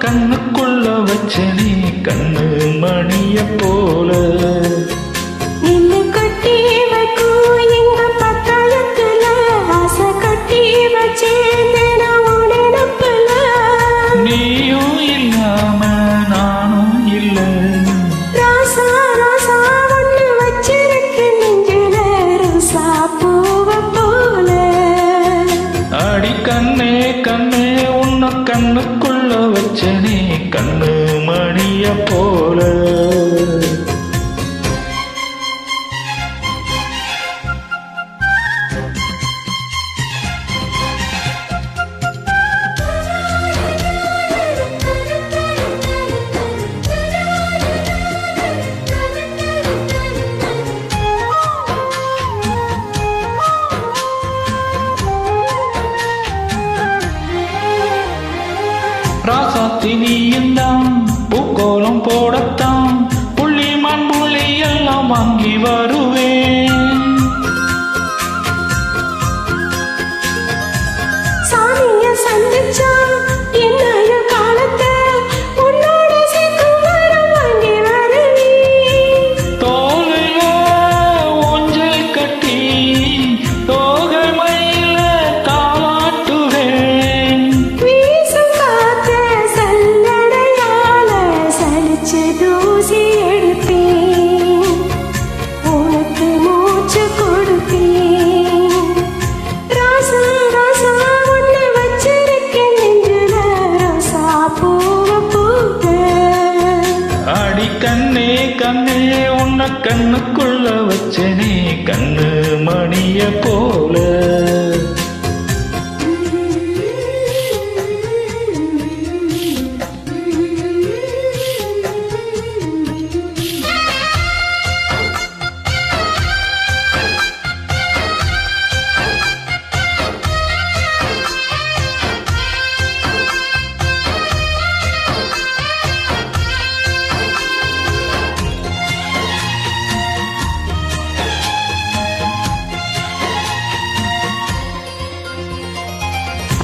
கண்ணுக்குள்ள வச்ச நீ கண்ணு மணிய போல நின்னு கட்டி வைக்கும் எங்க பத்தாயத்துல ஆசை கட்டி வச்சேன் உடனப்புல நீயும் இல்லாம நானும் இல்ல ராசா ராசா ஒண்ணு வச்சிருக்கு நெஞ்சில ரோசா பூவ போல அடி கண்ணே கண்ணே உன்ன கண்ணுக்குள்ள வச்ச நீ கண்ணு மணிய போல ராசாத்தி நீயுந்தான் பூக்கோலம் போடத்தான் புள்ளி மண் புள்ளி எல்லாம் வாங்கி வருவேன் சாமிய சந்திச்சா என்னைய காலத்தை உன்னோட சேர்க்கும் வரம் வாங்கி வருவேன் தோகைய ஊஞ்சல் கட்டி தோகை மயில தாளாட்டுவேன் வீசும் காத்த சல்லடையால சலிச்சு தூசி எடுப்பேன் உனக்கு மூச்சு கொடுப்பேன் ராசா ராசா ஒண்ணு வச்சிருக்கேன் நெஞ்சில ரோசா பூவ பூத்த அடி கண்ணே கண்ணே உன்ன கண்ணுக்குள்ள வச்ச நீ கண்ணு மணிய போல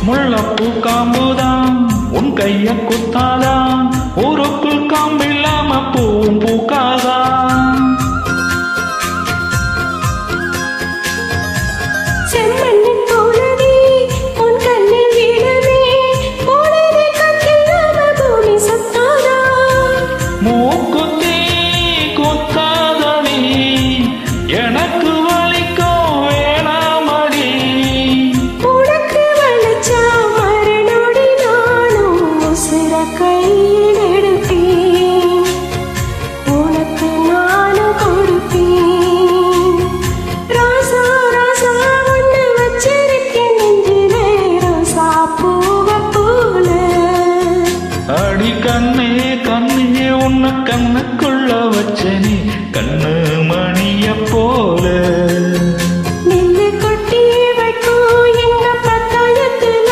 முள்ளப்பூ காம்புதான் உன் கைய குத்தாதான் ஊருக்குள் காம்பில்லாம பூவும் பூக்காதான் செம்மண்ணின் போலவே உன் கண்ணில் வீழவே போனதே கத்தில்லாம பூமி சுத்தாதா மூக்குத்தி குத்தாதடி எனக்கு வலிக்கும் வேணாமடி உனக்கு வலிச்சா மறுநொடி நானும் உசுர கையில் எடுப்பேன் உனக்கு நானும் கொடுப்பேன் ராசா ராசா ஒண்ணு வச்சிருக்கேன் நெஞ்சிலே ரோசா பூவ போல அடி கண்ணே கண்ணே உன்ன கண்ணுக்குள்ள வச்ச நீ கண்ணு மணிய போல நின்னு கொட்டி வைக்கும் எங்க பத்தாயத்துல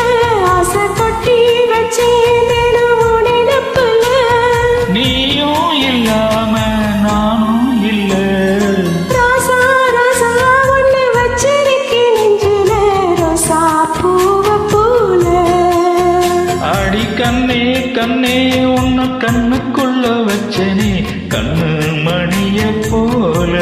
ஆசை கொட்டி வச்சேன் உடனப்புல நீயும் இல்லாம நானும் இல்ல ராசா ராசா ஒண்ணு வச்சிருக்கேன் நெஞ்சில ரோசா பூவ போல அடி கண்ணே கண்ணே உன்ன கண்ணுக்குள்ள வச்ச நீ கண்ணு மணிய போல